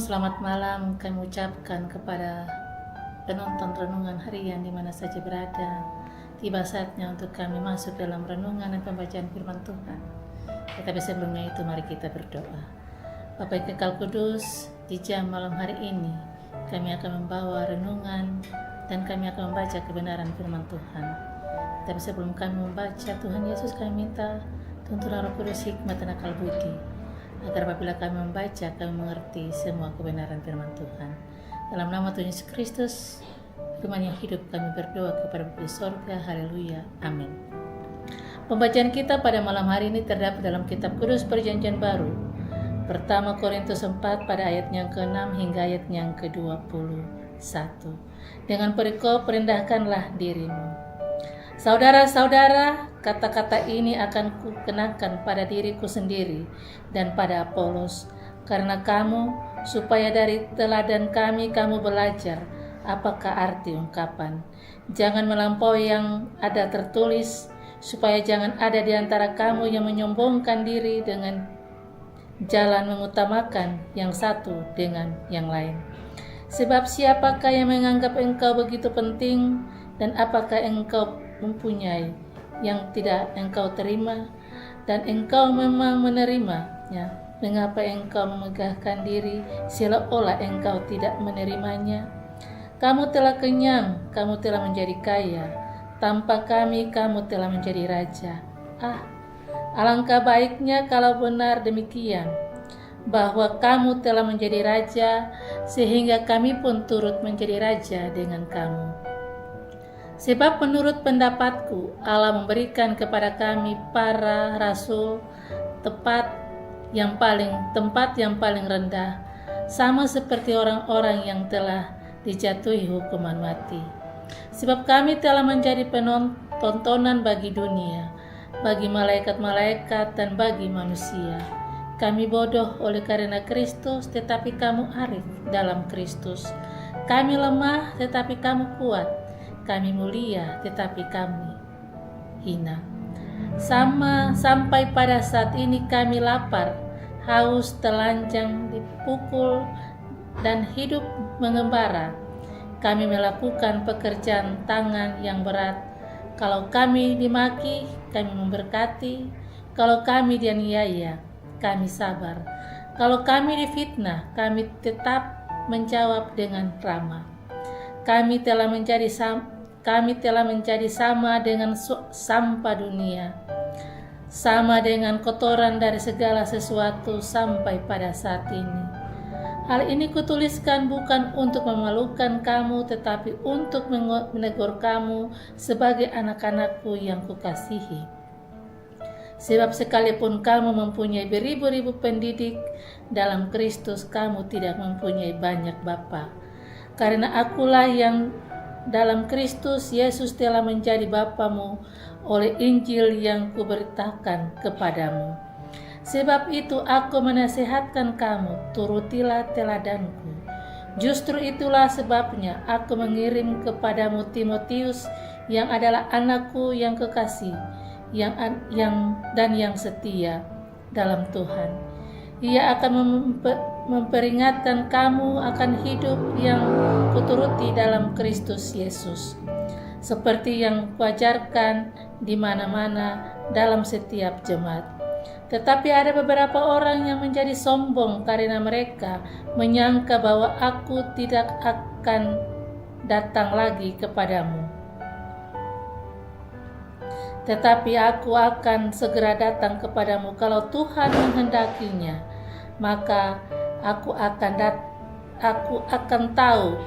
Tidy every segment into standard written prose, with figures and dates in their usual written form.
selamat malam kami ucapkan kepada penonton renungan harian di mana saja berada. Tiba saatnya untuk kami masuk dalam renungan dan pembacaan firman Tuhan. Tetapi sebelumnya itu mari kita berdoa. Bapa yang kekal kudus, di jam malam hari ini kami akan membawa renungan dan kami akan membaca kebenaran firman Tuhan. Tapi sebelum kami membaca, Tuhan Yesus kami minta tuntunan Roh Kudus, hikmat dan akal budi, agar apabila kami membaca, kami mengerti semua kebenaran firman Tuhan. Dalam nama Tuhan Yesus Kristus, firman yang hidup, kami berdoa kepada Bapa di sorga. Haleluya. Amin. Pembacaan kita pada malam hari ini terdapat dalam kitab Kudus Perjanjian Baru, pertama Korintus 4 pada ayat yang ke-6 hingga ayat yang ke-21. Dengan perikop, rendahkanlah dirimu. Saudara-saudara, kata-kata ini akan kukenakan pada diriku sendiri dan pada Apolos, karena kamu, supaya dari teladan kami kamu belajar apakah arti ungkapan. Jangan melampaui yang ada tertulis, supaya jangan ada di antara kamu yang menyombongkan diri dengan jalan mengutamakan yang satu dengan yang lain. Sebab siapakah yang menganggap engkau begitu penting, dan apakah engkau mempunyai yang tidak engkau terima, dan engkau memang menerimanya? Mengapa engkau memegahkan diri seolah-olah engkau tidak menerimanya? Kamu telah kenyang, kamu telah menjadi kaya, tanpa kami kamu telah menjadi raja. Alangkah baiknya kalau benar demikian, bahwa kamu telah menjadi raja, sehingga kami pun turut menjadi raja dengan kamu. Sebab menurut pendapatku, Allah memberikan kepada kami para rasul tempat yang paling rendah, sama seperti orang-orang yang telah dijatuhi hukuman mati. Sebab kami telah menjadi tontonan bagi dunia, bagi malaikat-malaikat dan bagi manusia. Kami bodoh oleh karena Kristus, tetapi kamu arif dalam Kristus. Kami lemah, tetapi kamu kuat. Kami mulia, tetapi kami hina. Sampai pada saat ini kami lapar, haus, telanjang, dipukul, dan hidup mengembara. Kami melakukan pekerjaan tangan yang berat. Kalau kami dimaki, kami memberkati. Kalau kami dianiaya, kami sabar. Kalau kami difitnah, kami tetap menjawab dengan ramah. Kami telah menjadi sama dengan sampah dunia, sama dengan kotoran dari segala sesuatu sampai pada saat ini. Hal ini kutuliskan bukan untuk memalukan kamu, tetapi untuk menegur kamu sebagai anak-anakku yang kukasihi. Sebab sekalipun kamu mempunyai beribu-ribu pendidik, dalam Kristus kamu tidak mempunyai banyak bapa. Karena akulah yang dalam Kristus Yesus telah menjadi bapamu oleh Injil yang kuberitakan kepadamu. Sebab itu aku menasihatkan kamu, turutilah teladanku. Justru itulah sebabnya aku mengirim kepadamu Timotius, yang adalah anakku yang kekasih, yang setia dalam Tuhan. Ia akan memperingatkan kamu akan hidup yang kuturuti dalam Kristus Yesus, seperti yang kuajarkan di mana-mana dalam setiap jemaat. Tetapi ada beberapa orang yang menjadi sombong karena mereka menyangka bahwa aku tidak akan datang lagi kepadamu. Tetapi aku akan segera datang kepadamu kalau Tuhan menghendakinya. Maka aku akan tahu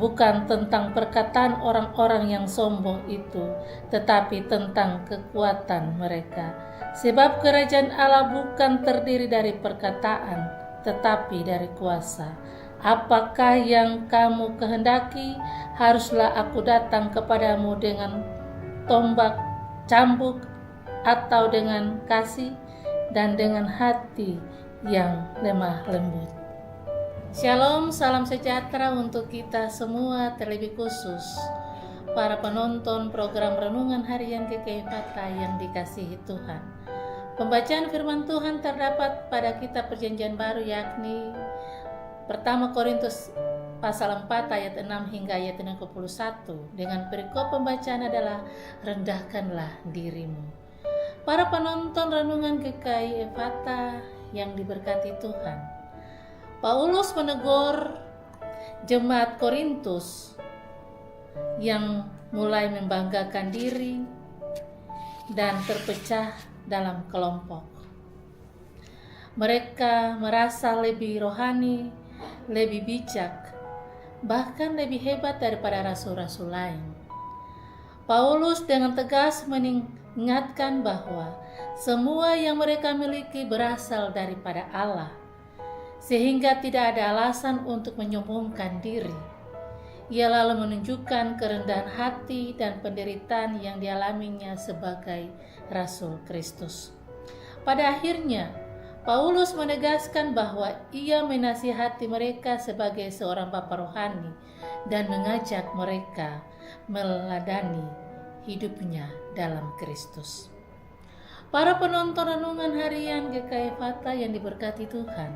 bukan tentang perkataan orang-orang yang sombong itu, tetapi tentang kekuatan mereka. Sebab kerajaan Allah bukan terdiri dari perkataan, tetapi dari kuasa. Apakah yang kamu kehendaki? Haruslah aku datang kepadamu dengan tombak cambuk, atau dengan kasih dan dengan hati yang lemah lembut. Shalom, salam sejahtera untuk kita semua, terlebih khusus para penonton program Renungan Harian GKI Fakta yang dikasihi Tuhan. Pembacaan firman Tuhan terdapat pada kitab Perjanjian Baru, yakni Pertama Korintus pasal 4 ayat 6 hingga ayat 61 dengan perikop pembacaan adalah rendahkanlah dirimu. Para penonton renungan GKI Ephata yang diberkati Tuhan, Paulus menegur jemaat Korintus yang mulai membanggakan diri dan terpecah dalam kelompok. Mereka merasa lebih rohani, lebih bijak, bahkan lebih hebat daripada rasul-rasul lain. Paulus dengan tegas mengingatkan bahwa semua yang mereka miliki berasal daripada Allah, sehingga tidak ada alasan untuk menyombongkan diri. Ia lalu menunjukkan kerendahan hati dan penderitaan yang dialaminya sebagai Rasul Kristus. Pada akhirnya, Paulus menegaskan bahwa ia menasihati mereka sebagai seorang bapa rohani dan mengajak mereka meladani hidupnya dalam Kristus. Para penonton renungan harian GKI Ephata yang diberkati Tuhan,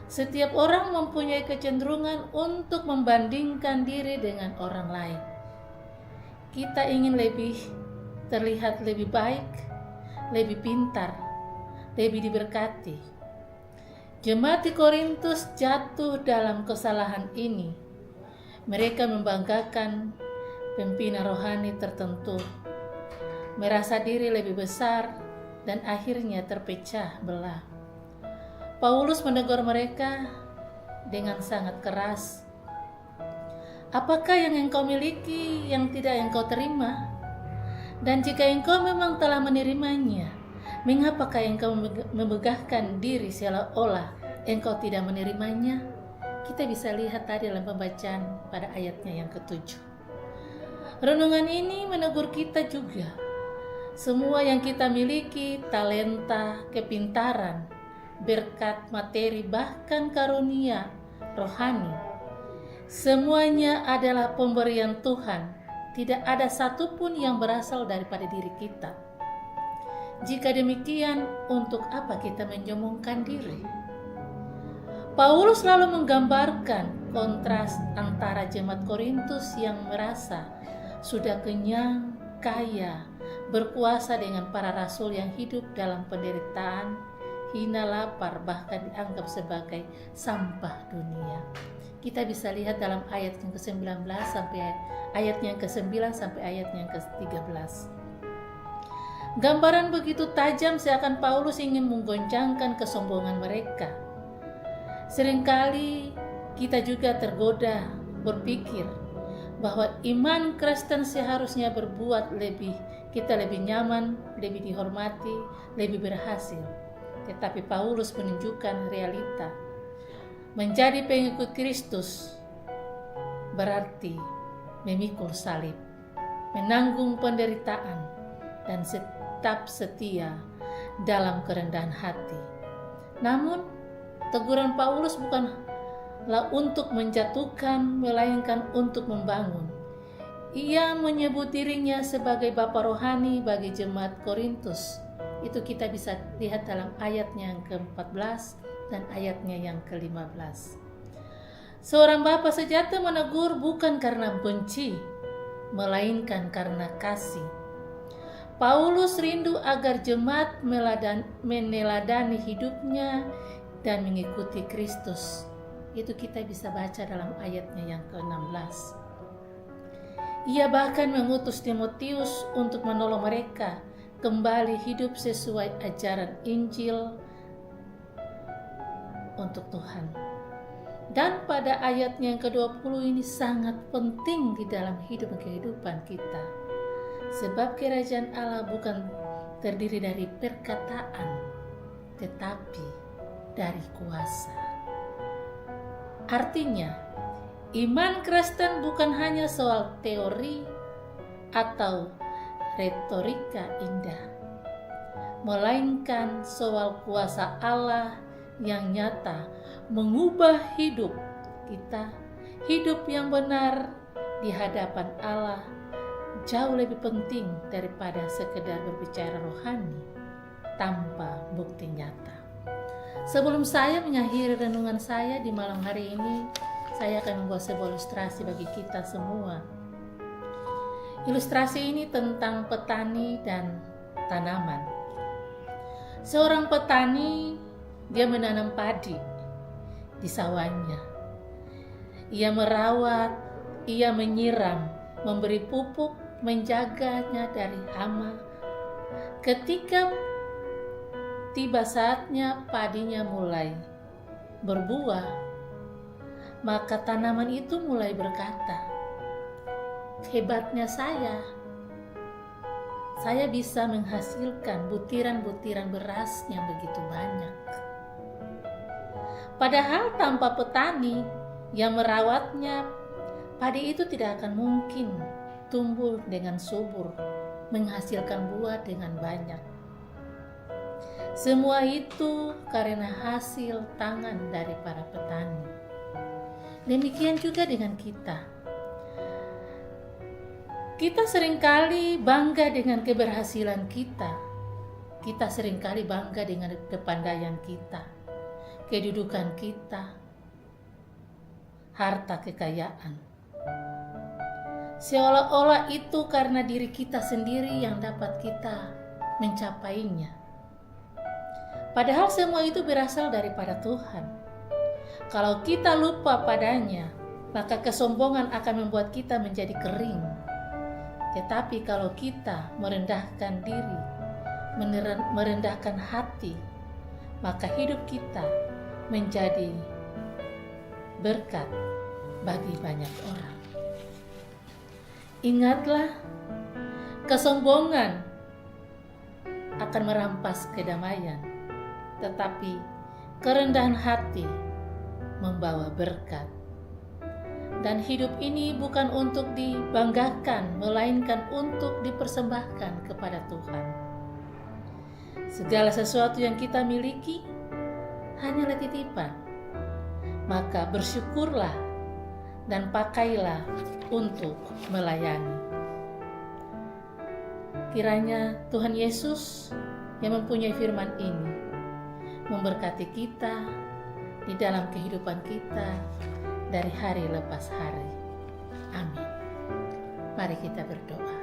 setiap orang mempunyai kecenderungan untuk membandingkan diri dengan orang lain. Kita ingin terlihat lebih baik, lebih pintar, lebih diberkati. Jemaat di Korintus jatuh dalam kesalahan ini. Mereka membanggakan pimpinan rohani tertentu, merasa diri lebih besar, dan akhirnya terpecah belah. Paulus menegur mereka dengan sangat keras. Apakah yang engkau miliki yang tidak engkau terima? Dan jika engkau memang telah menerimanya, mengapakah engkau memegahkan diri seolah-olah engkau tidak menerimanya? Kita bisa lihat tadi dalam pembacaan pada ayatnya yang ke-7. Renungan ini menegur kita juga. Semua yang kita miliki, talenta, kepintaran, berkat materi, bahkan karunia rohani, semuanya adalah pemberian Tuhan. Tidak ada satupun yang berasal daripada diri kita. Jika demikian, untuk apa kita menyombongkan diri? Paulus lalu menggambarkan kontras antara jemaat Korintus yang merasa sudah kenyang, kaya, berkuasa dengan para rasul yang hidup dalam penderitaan, hina, lapar, bahkan dianggap sebagai sampah dunia. Kita bisa lihat dalam ayat yang ke-19 sampai ayat yang ke-9 sampai ayat yang ke-13. Gambaran begitu tajam seakan Paulus ingin menggoncangkan kesombongan mereka. Seringkali kita juga tergoda berpikir bahwa iman Kristen seharusnya berbuat kita lebih nyaman, lebih dihormati, lebih berhasil. Tetapi Paulus menunjukkan realita. Menjadi pengikut Kristus berarti memikul salib, menanggung penderitaan, dan tetap setia dalam kerendahan hati. Namun, teguran Paulus bukanlah untuk menjatuhkan, melainkan untuk membangun. Ia menyebut dirinya sebagai bapa rohani bagi jemaat Korintus. Itu kita bisa lihat dalam ayatnya yang ke-14 dan ayatnya yang ke-15. Seorang bapa sejati menegur bukan karena benci, melainkan karena kasih. Paulus rindu agar jemaat meneladani hidupnya dan mengikuti Kristus. Itu kita bisa baca dalam ayatnya yang ke-16. Ia bahkan mengutus Timotius untuk menolong mereka kembali hidup sesuai ajaran Injil untuk Tuhan. Dan pada ayatnya yang ke-20 ini sangat penting di dalam kehidupan kita. Sebab kerajaan Allah bukan terdiri dari perkataan, tetapi dari kuasa. Artinya, iman Kristen bukan hanya soal teori atau retorika indah, melainkan soal kuasa Allah yang nyata mengubah hidup kita. Hidup yang benar di hadapan Allah jauh lebih penting daripada sekedar berbicara rohani tanpa bukti nyata. Sebelum saya mengakhiri renungan saya di malam hari ini, saya akan membuat sebuah ilustrasi bagi kita semua. Ilustrasi ini tentang petani dan tanaman. Seorang petani, dia menanam padi di sawahnya. Ia merawat, ia menyiram, memberi pupuk, menjaganya dari hama. Ketika tiba saatnya padinya mulai berbuah, maka tanaman itu mulai berkata, hebatnya saya bisa menghasilkan butiran-butiran beras yang begitu banyak. Padahal tanpa petani yang merawatnya, padi itu tidak akan mungkin tumbuh dengan subur, menghasilkan buah dengan banyak. Semua itu karena hasil tangan dari para petani. Demikian juga dengan kita. Kita seringkali bangga dengan keberhasilan kita. Kita seringkali bangga dengan kepandaian kita, kedudukan kita, harta kekayaan. Seolah-olah itu karena diri kita sendiri yang dapat kita mencapainya. Padahal semua itu berasal daripada Tuhan. Kalau kita lupa padanya, maka kesombongan akan membuat kita menjadi kering. Tetapi kalau kita merendahkan diri, merendahkan hati, maka hidup kita menjadi berkat bagi banyak orang. Ingatlah, kesombongan akan merampas kedamaian, tetapi kerendahan hati membawa berkat. Dan hidup ini bukan untuk dibanggakan, melainkan untuk dipersembahkan kepada Tuhan. Segala sesuatu yang kita miliki hanyalah titipan. Maka bersyukurlah dan pakailah untuk melayani. Kiranya Tuhan Yesus yang mempunyai firman ini memberkati kita di dalam kehidupan kita dari hari lepas hari. Amin. Mari kita berdoa.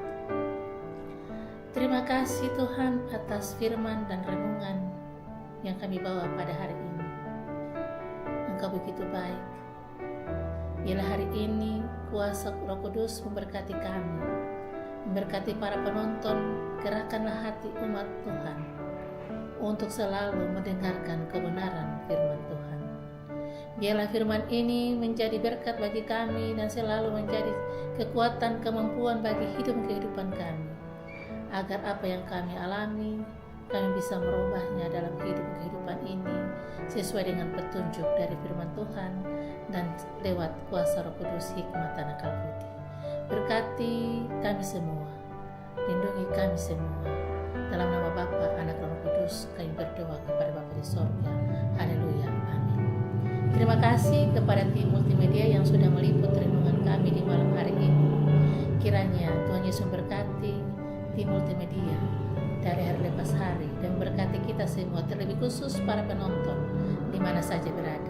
Terima kasih Tuhan atas firman dan renungan yang kami bawa pada hari ini. Engkau begitu baik. Bila hari ini kuasa Roh Kudus memberkati kami, memberkati para penonton, gerakkanlah hati umat Tuhan untuk selalu mendengarkan kebenaran firman Tuhan. Biarlah firman ini menjadi berkat bagi kami dan selalu menjadi kekuatan, kemampuan bagi kehidupan kami, agar apa yang kami alami, kami bisa merubahnya dalam kehidupan ini sesuai dengan petunjuk dari firman Tuhan dan lewat kuasa Roh Kudus hikmat dan akal budi. Berkati kami semua, lindungi kami semua. Dalam nama Bapa, Anak, dan Roh Kudus, kami berdoa kepada Bapa di sorga. Haleluya, amin. Terima kasih kepada tim multimedia yang sudah meliput renungan kami di malam hari ini. Kiranya Tuhan Yesus memberkati tim multimedia dari hari lepas hari dan berkati kita semua, terlebih khusus para penonton di mana saja berada.